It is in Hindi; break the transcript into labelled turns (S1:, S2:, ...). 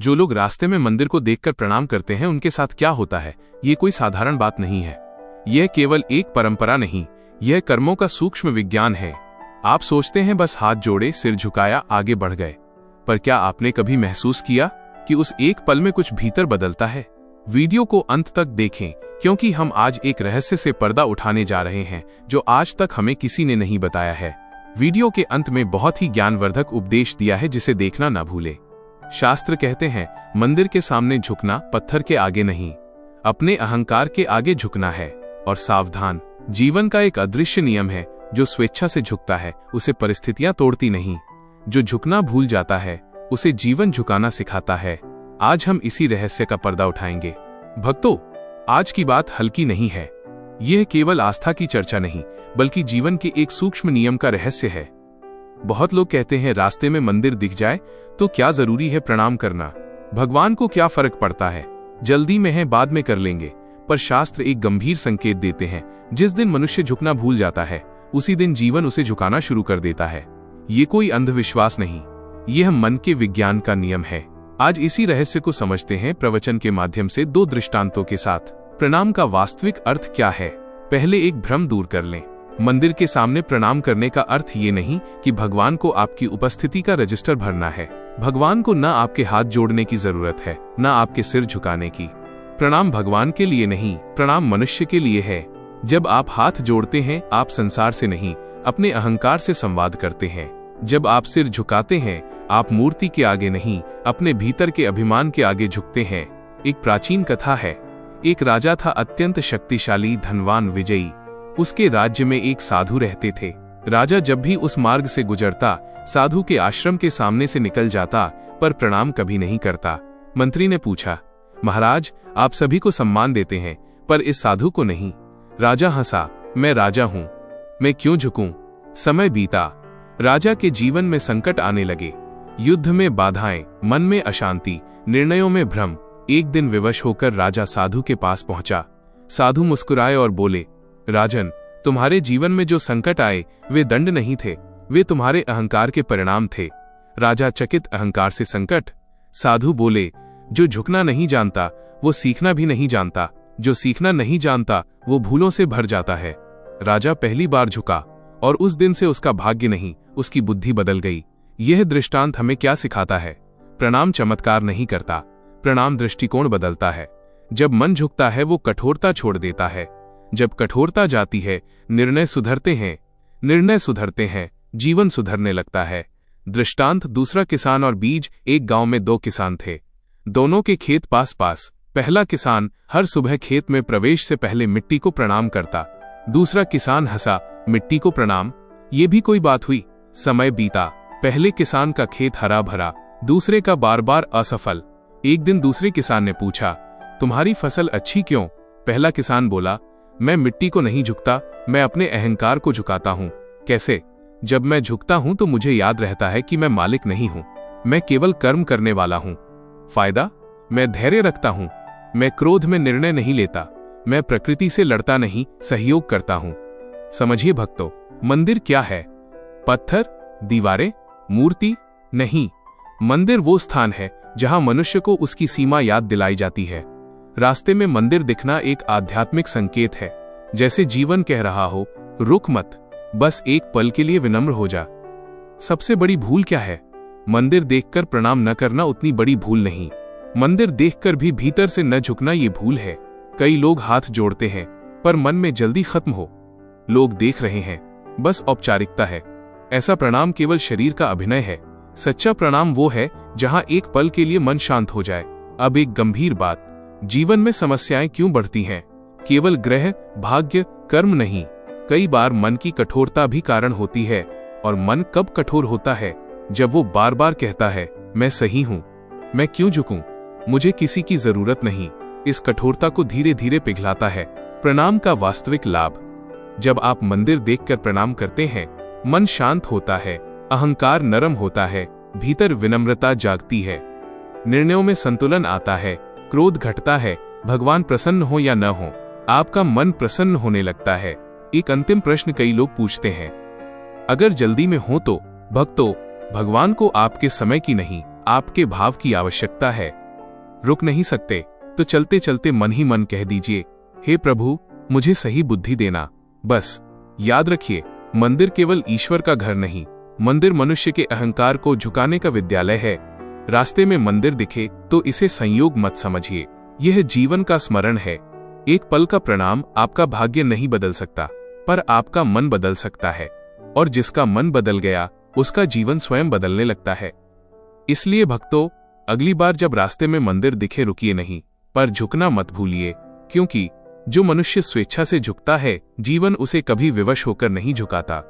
S1: जो लोग रास्ते में मंदिर को देखकर प्रणाम करते हैं उनके साथ क्या होता है, ये कोई साधारण बात नहीं है। यह केवल एक परंपरा नहीं, यह कर्मों का सूक्ष्म विज्ञान है। आप सोचते हैं बस हाथ जोड़े, सिर झुकाया, आगे बढ़ गए, पर क्या आपने कभी महसूस किया कि उस एक पल में कुछ भीतर बदलता है? वीडियो को अंत तक देखें, क्योंकि हम आज एक रहस्य से पर्दा उठाने जा रहे हैं जो आज तक हमें किसी ने नहीं बताया है। वीडियो के अंत में बहुत ही ज्ञानवर्धक उपदेश दिया है जिसे देखना ना भूले। शास्त्र कहते हैं, मंदिर के सामने झुकना, पत्थर के आगे नहीं, अपने अहंकार के आगे झुकना है। और सावधान, जीवन का एक अदृश्य नियम है, जो स्वेच्छा से झुकता है उसे परिस्थितियां तोड़ती नहीं। जो झुकना भूल जाता है उसे जीवन झुकाना सिखाता है। आज हम इसी रहस्य का पर्दा उठाएंगे। भक्तों, आज की बात हल्की नहीं है। यह केवल आस्था की चर्चा नहीं, बल्कि जीवन के एक सूक्ष्म नियम का रहस्य है। बहुत लोग कहते हैं, रास्ते में मंदिर दिख जाए तो क्या जरूरी है प्रणाम करना? भगवान को क्या फर्क पड़ता है? जल्दी में है, बाद में कर लेंगे। पर शास्त्र एक गंभीर संकेत देते हैं, जिस दिन मनुष्य झुकना भूल जाता है उसी दिन जीवन उसे झुकाना शुरू कर देता है। ये कोई अंधविश्वास नहीं, यह मन के विज्ञान का नियम है। आज इसी रहस्य को समझते हैं प्रवचन के माध्यम से, दो दृष्टांतों के साथ। प्रणाम का वास्तविक अर्थ क्या है? पहले एक भ्रम दूर कर लें। मंदिर के सामने प्रणाम करने का अर्थ ये नहीं कि भगवान को आपकी उपस्थिति का रजिस्टर भरना है। भगवान को न आपके हाथ जोड़ने की जरूरत है, न आपके सिर झुकाने की। प्रणाम भगवान के लिए नहीं, प्रणाम मनुष्य के लिए है। जब आप हाथ जोड़ते हैं, आप संसार से नहीं, अपने अहंकार से संवाद करते हैं। जब आप सिर झुकाते हैं, आप मूर्ति के आगे नहीं, अपने भीतर के अभिमान के आगे झुकते हैं। एक प्राचीन कथा है। एक राजा था, अत्यंत शक्तिशाली, धनवान, विजयी। उसके राज्य में एक साधु रहते थे। राजा जब भी उस मार्ग से गुजरता, साधु के आश्रम के सामने से निकल जाता, पर प्रणाम कभी नहीं करता। मंत्री ने पूछा, महाराज, आप सभी को सम्मान देते हैं, पर इस साधु को नहीं। राजा हंसा, मैं राजा हूं, मैं क्यों झुकूं? समय बीता। राजा के जीवन में संकट आने लगे। युद्ध में बाधाएं, मन में अशांति, निर्णयों में भ्रम। एक दिन विवश होकर राजा साधु के पास पहुंचा। साधु मुस्कुराए और बोले, राजन, तुम्हारे जीवन में जो संकट आए वे दंड नहीं थे, वे तुम्हारे अहंकार के परिणाम थे। राजा चकित, अहंकार से संकट? साधु बोले, जो झुकना नहीं जानता वो सीखना भी नहीं जानता, जो सीखना नहीं जानता वो भूलों से भर जाता है। राजा पहली बार झुका और उस दिन से उसका भाग्य नहीं, उसकी बुद्धि बदल गई। यह दृष्टांत हमें क्या सिखाता है? प्रणाम चमत्कार नहीं करता, प्रणाम दृष्टिकोण बदलता है। जब मन झुकता है वो कठोरता छोड़ देता है। जब कठोरता जाती है, निर्णय सुधरते हैं। निर्णय सुधरते हैं, जीवन सुधरने लगता है। दृष्टांत, दूसरा किसान और बीज। एक गांव में दो किसान थे, दोनों के खेत पास पास। पहला किसान हर सुबह खेत में प्रवेश से पहले मिट्टी को प्रणाम करता। दूसरा किसान हंसा, मिट्टी को प्रणाम, ये भी कोई बात हुई। समय बीता। पहले किसान का खेत हरा भरा, दूसरे का बार बार असफल। एक दिन दूसरे किसान ने पूछा, तुम्हारी फसल अच्छी क्यों? पहला किसान बोला, मैं मिट्टी को नहीं झुकता, मैं अपने अहंकार को झुकाता हूँ। कैसे? जब मैं झुकता हूँ तो मुझे याद रहता है कि मैं मालिक नहीं हूँ, मैं केवल कर्म करने वाला हूँ। फायदा? मैं धैर्य रखता हूँ, मैं क्रोध में निर्णय नहीं लेता, मैं प्रकृति से लड़ता नहीं, सहयोग करता हूँ। समझिए भक्तों, मंदिर क्या है? पत्थर, दीवारें, मूर्ति नहीं। मंदिर वो स्थान है जहां मनुष्य को उसकी सीमा याद दिलाई जाती है। रास्ते में मंदिर दिखना एक आध्यात्मिक संकेत है, जैसे जीवन कह रहा हो, रुक मत, बस एक पल के लिए विनम्र हो जा। सबसे बड़ी भूल क्या है? मंदिर देखकर प्रणाम न करना उतनी बड़ी भूल नहीं, मंदिर देखकर भी भीतर से न झुकना ये भूल है। कई लोग हाथ जोड़ते हैं पर मन में जल्दी खत्म हो, लोग देख रहे हैं, बस औपचारिकता है। ऐसा प्रणाम केवल शरीर का अभिनय है। सच्चा प्रणाम वो है जहां एक पल के लिए मन शांत हो जाए। अब एक गंभीर बात, जीवन में समस्याएं क्यों बढ़ती हैं? केवल ग्रह, भाग्य, कर्म नहीं, कई बार मन की कठोरता भी कारण होती है। और मन कब कठोर होता है? जब वो बार बार कहता है, मैं सही हूं, मैं क्यों झुकूं, मुझे किसी की जरूरत नहीं। इस कठोरता को धीरे धीरे पिघलाता है प्रणाम का वास्तविक लाभ। जब आप मंदिर देखकर प्रणाम करते हैं, मन शांत होता है, अहंकार नरम होता है, भीतर विनम्रता जागती है, निर्णयों में संतुलन आता है, क्रोध घटता है। भगवान प्रसन्न हो या न हो, आपका मन प्रसन्न होने लगता है। एक अंतिम प्रश्न कई लोग पूछते हैं, अगर जल्दी में हो तो? भक्तों, भगवान को आपके समय की नहीं, आपके भाव की आवश्यकता है। रुक नहीं सकते तो चलते चलते मन ही मन कह दीजिए, हे प्रभु मुझे सही बुद्धि देना। बस याद रखिए, मंदिर केवल ईश्वर का घर नहीं, मंदिर मनुष्य के अहंकार को झुकाने का विद्यालय है। रास्ते में मंदिर दिखे तो इसे संयोग मत समझिए, यह जीवन का स्मरण है। एक पल का प्रणाम आपका भाग्य नहीं बदल सकता, पर आपका मन बदल सकता है, और जिसका मन बदल गया उसका जीवन स्वयं बदलने लगता है। इसलिए भक्तों, अगली बार जब रास्ते में मंदिर दिखे रुकिए नहीं, पर झुकना मत भूलिए, क्योंकि जो मनुष्य स्वेच्छा से झुकता है, जीवन उसे कभी विवश होकर नहीं झुकाता।